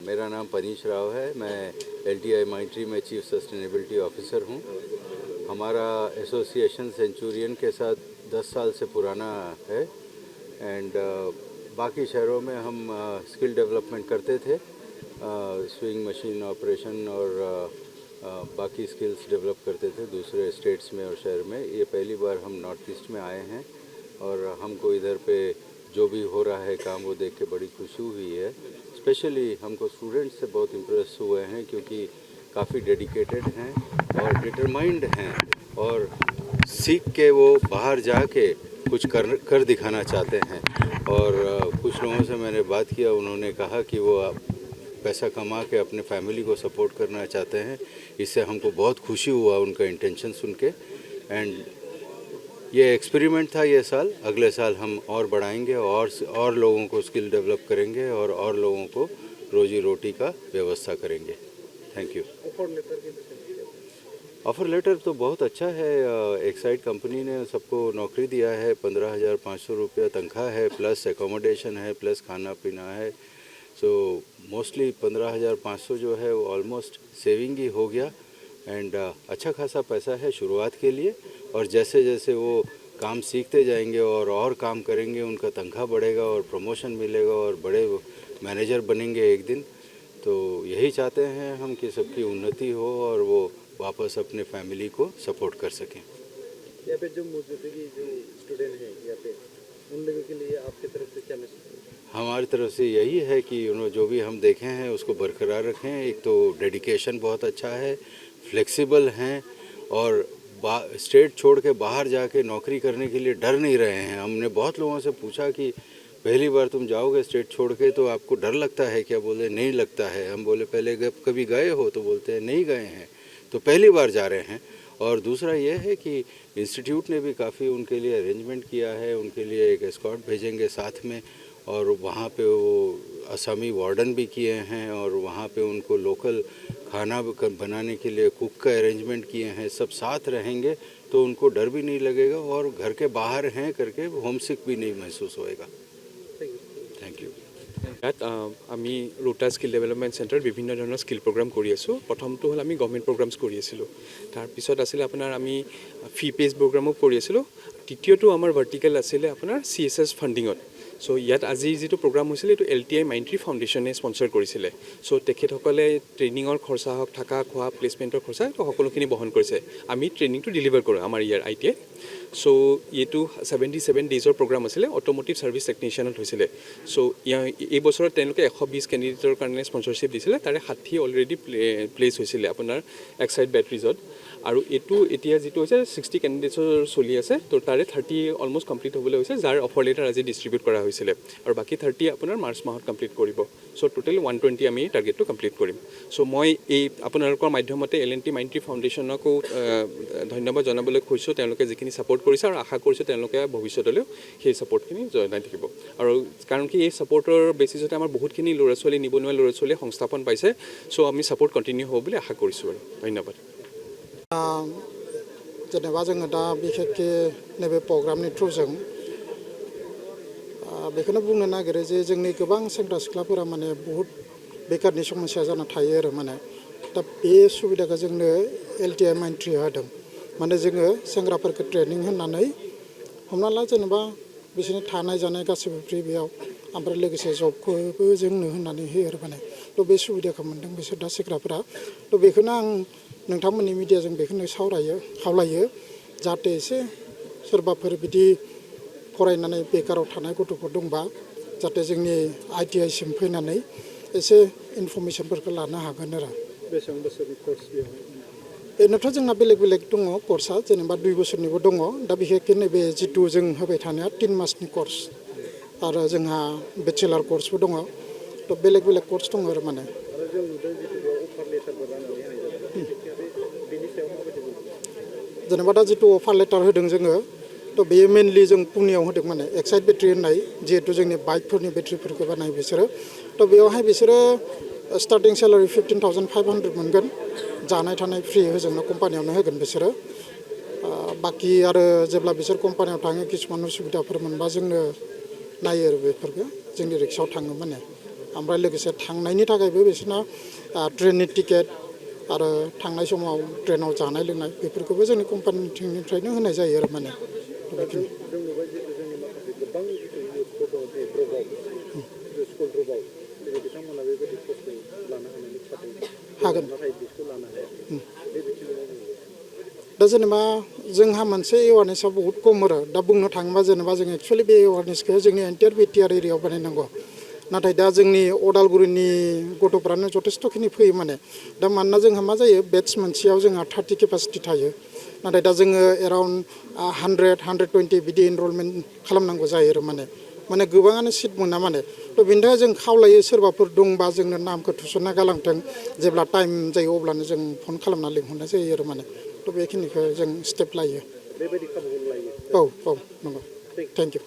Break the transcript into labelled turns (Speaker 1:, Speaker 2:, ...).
Speaker 1: मेरा नाम पनीश राव है। मैं LTI माइंट्री में चीफ सस्टेनेबिलिटी ऑफिसर हूँ। हमारा एसोसिएशन सेंचुरियन के साथ 10 साल से पुराना है एंड बाकी शहरों में हम स्किल डेवलपमेंट करते थे, स्विंग मशीन ऑपरेशन और बाकी स्किल्स डेवलप करते थे दूसरे स्टेट्स में और शहर में। ये पहली बार हम नॉर्थ ईस्ट में आए हैं और हमको इधर पे जो भी हो रहा है काम वो देख के बड़ी खुशी हुई है। स्पेशली हमको स्टूडेंट्स से बहुत इम्प्रेस हुए हैं क्योंकि काफ़ी डेडिकेटेड हैं और डिटरमाइंड हैं और सीख के वो बाहर जाके कुछ कर दिखाना चाहते हैं। और कुछ लोगों से मैंने बात किया, उन्होंने कहा कि वो पैसा कमा के अपने फैमिली को सपोर्ट करना चाहते हैं। इससे हमको बहुत खुशी हुआ उनका इंटेंशन सुन के। एंड ये एक्सपेरिमेंट था ये साल, अगले साल हम और बढ़ाएंगे और लोगों को स्किल डेवलप करेंगे और लोगों को रोजी रोटी का व्यवस्था करेंगे। Thank you. ऑफ़र लेटर तो बहुत अच्छा है। एक्साइड कंपनी ने सबको नौकरी दिया है, 15,500 रुपया तनख्वाह है, प्लस एकोमोडेशन है, प्लस खाना पीना है। सो मोस्टली 15,500 जो है वो ऑलमोस्ट सेविंग ही हो गया एंड अच्छा खासा पैसा है शुरुआत के लिए। और जैसे जैसे वो काम सीखते जाएंगे और काम करेंगे, उनका तनख्वाह बढ़ेगा और प्रमोशन मिलेगा और बड़े मैनेजर बनेंगे एक दिन। तो यही चाहते हैं हम कि सबकी उन्नति हो और वो वापस अपने फैमिली को सपोर्ट कर सकें।
Speaker 2: यहाँ पे जो मौजूदगी जो स्टूडेंट हैं यहाँ पे, उन लोगों के लिए आपकी तरफ से क्या मैसेज?
Speaker 1: हमारी तरफ से यही है कि जो भी हम देखे हैं उसको बरकरार रखें। एक तो डेडिकेशन बहुत अच्छा है, फ्लेक्सिबल हैं और स्टेट छोड़ के बाहर जाके नौकरी करने के लिए डर नहीं रहे हैं। हमने बहुत लोगों से पूछा कि पहली बार तुम जाओगे स्टेट छोड़ के तो आपको डर लगता है क्या? बोले नहीं लगता है। हम बोले पहले कभी गए हो? तो बोलते हैं नहीं गए हैं, तो पहली बार जा रहे हैं। और दूसरा ये है कि इंस्टीट्यूट ने भी काफ़ी उनके लिए अरेंजमेंट किया है, उनके लिए एक एस्कॉर्ट भेजेंगे साथ में और वहाँ पे वो असमी वार्डन भी किए हैं और वहाँ पे उनको लोकल खाना बनाने के लिए कुक का अरेंजमेंट किए हैं। सब साथ रहेंगे तो उनको डर भी नहीं लगेगा और घर के बाहर हैं करके होमसिक भी नहीं महसूस होएगा। Thank you.
Speaker 3: ইয়াত আমি ৰোটা স্কিল ডেভেলপমেণ্ট চেণ্টাৰত বিভিন্ন ধৰণৰ স্কিল প্ৰগ্ৰাম কৰি আছোঁ। প্ৰথমটো হ'ল আমি গভৰ্ণমেণ্ট প্ৰগ্ৰামছ কৰি আছিলোঁ, তাৰপিছত আছিলে আপোনাৰ আমি ফি পেজ প্ৰগ্ৰামো কৰি আছিলোঁ। তৃতীয়টো আমাৰ ভাৰ্টিকেল আছিলে আপোনাৰ CSS ফাণ্ডিঙত। চ' ইয়াত আজি যিটো প্ৰগ্ৰাম হৈছিলে এইটো LTI মাইণ্ট্ৰি ফাউণ্ডেশ্যনে স্পনচাৰ কৰিছিলে। চ' তেখেতসকলে ট্ৰেইনিঙৰ খৰচা হওক, থকা খোৱা, প্লেচমেণ্টৰ খৰচা এইটো সকলোখিনি বহন কৰিছে। আমি ট্ৰেইনিংটো ডেলিভাৰ কৰোঁ আমাৰ ইয়াৰ ITI। চ' এইটো 77 ডেইজৰ প্ৰগ্ৰাম আছিলে, অট'মোটিভ ছাৰ্ভিচ টেকনিচিয়ানত হৈছিলে। চ' এই বছৰত তেওঁলোকে 120 কেণ্ডিডেটৰ কাৰণে স্পনচৰশ্বিপ দিছিলে, তাৰে 60 অলৰেডি প্লেচ হৈছিলে আপোনাৰ এক্সাইড বেটাৰিজত। আৰু এইটো এতিয়া যিটো হৈছে 60 কেণ্ডিডেটছৰ চলি আছে, তো তাৰে 30 অলমষ্ট কমপ্লিট হ'বলৈ হৈছে, যাৰ অফাৰ লেটাৰ আজি ডিষ্ট্ৰিবিউট কৰা হৈছিলে। আৰু বাকী 30 আপোনাৰ মাৰ্চ মাহত কমপ্লিট কৰিব। চ' টোটেল 120 আমি টাৰ্গেটটো কমপ্লিট কৰিম। চ' মই এই আপোনালোকৰ মাধ্যমতে LNT মাইণ্ট্ৰি ফাউণ্ডেশ্যনকো ধন্যবাদ জনাবলৈ খুজিছোঁ। তেওঁলোকে যিখিনি ছাপোৰ্ট কৰিছে আৰু আশা কৰিছোঁ তেওঁলোকে ভৱিষ্যতলৈও সেই ছাপোৰ্টখিনি জনাই থাকিব। আৰু কাৰণ কি এই ছাপোৰ্টৰ বেচিছতে আমাৰ বহুতখিনি ল'ৰা ছোৱালী, নিবনুৱা ল'ৰা ছোৱালীয়ে সংস্থাপন পাইছে। চ' আমি ছাপোৰ্ট কণ্টিনিউ হ'ব বুলি আশা কৰিছোঁ আৰু ধন্যবাদ।
Speaker 4: जेनेबा जोङो दा बिखेखके नैबे प्रग्रामनि थ्रुजों बेखौनो बुंनो नागिरो जे जोंनि गोबां सेंग्रा सिख्लाफोरा माने बहुत बेकारनि समस्या जाना थायो आरो माने दा बे सुबिदाखौ जोंनो LTI माइंट्रि होदों। माने जोङो सेंग्राफोरखौ ट्रेनिं होनानै हमना ला जेनेबा बिसोरनि थानाय जानाय गासैबो फ्रि बेयाव, ओमफ्राय लोगोसे जबखौबो जोंनो होनानै होयो आरो माने थ' बे सुबिदाखौ मोनदों बिसोर दा सेंग्राफोरा। थ' बेखौनो आं नोंथांमोननि मिडियाजों बेखौनो खावलायो जाहाथे एसे सोरबाफोर बिदि फरायनानै बेकाराव थानाय गथ'फोर दंबा जाहाथे जोंनि ITI सिम फैनानै एसे इनफरमेसनफोरखौ लानो हागोन आरो।
Speaker 2: बेसेबां बोसोरनि कर्स बेवहाय?
Speaker 4: ओरैनोथ' जोंना बेलेग बेलेग दङ कर्सआ, जेनेबा 2 बोसोरनिबो दङ। दा बिखेखके नैबे जिथु जों होबाय थानाया 3 मासनि कर्स आरो जोंहा बेचेलार कर्सबो दङ। थ' बेलेग बेलेग कर्स दङ आरो माने।
Speaker 2: आरो जों नुदों जिथु बेयाव अफार लेटारबो राननानै होनाय जादों, बेनि सायाव माबायदि बुंगोन?
Speaker 4: जेनेबा दा जिथु अफार लेटार होदों जोङो, थ' बेयो मेनलि जों पुनेयाव होदों माने एक्साइड बेटारि होननाय, जिहेतु जोंनि बाइकफोरनि बेटारिफोरखौ बानायो बिसोरो। थ' बेयावहाय बिसोरो स्टार्टिं सेलारि 15,500 मोनगोन, जानाय थानाय फ्रि होजोंनो कम्पानियावनो होगोन बिसोरो। बाखि आरो जेब्ला बिसोर कम्पानियाव थाङो किसुमान उसुबिदाफोर मोनबा जोंनो नायो आरो बेफोरखौ जोंनि रिक्सायाव थाङो माने। ओमफ्राय लोगोसे थांनायनि थाखायबो बिसोरना ट्रेननि टिकेट आरो थांनाय समाव ट्रेनाव जानाय लोंनाय बेफोरखौबो जोंनि कम्पानिनिफ्रायनो होनाय जायो आरो माने
Speaker 2: जों नुबाय जितु जोंनि माखासे गोबां जितु इयुथफोर दङ जे drop out school drop out दिनै बिथांमोना बेबायदि पस्टखौ लानो हानायनि खाबु
Speaker 4: हागोन
Speaker 2: नाथाय बिसोरखौ लानो हाया बे बिथिङाव
Speaker 4: दा जेनेबा जोंहा मोनसे एवारनेसा बहुत खम आरो दा बुंनो थाङोबा जेनेबा जों एक्सुवेलि बे एवारनेसखौ जोंनि एन्टायार बिटिआर एरियायाव बानायनांगौ नाथाय दा जोंनि अदालगुरिनि गथ'फ्रानो जथेस्थ'खिनि फैयो माने दा मानोना जोंहा मा जायो बेट्स मोनसेयाव जोंहा 30 केपासिटि थायो नाथाय दा जोङो एराउन्ड 100-120 बिदि एनरलमेन्ट खालामनांगौ जायो आरो माने गोबाङानो सिट मोना माने थ' बेनि थाखाय जों खावलायो सोरबाफोर दंबा जोंनो नामखौ थिसनना गालांथों जेब्ला टाइम जायो अब्लानो जों फन खालामना लिंहरनाय जायो आरो माने थ' बेखिनिखौ जों स्टेप लायो
Speaker 2: बेबायदि खाबुखौ लायो
Speaker 4: औ नंगौ थेंक इउ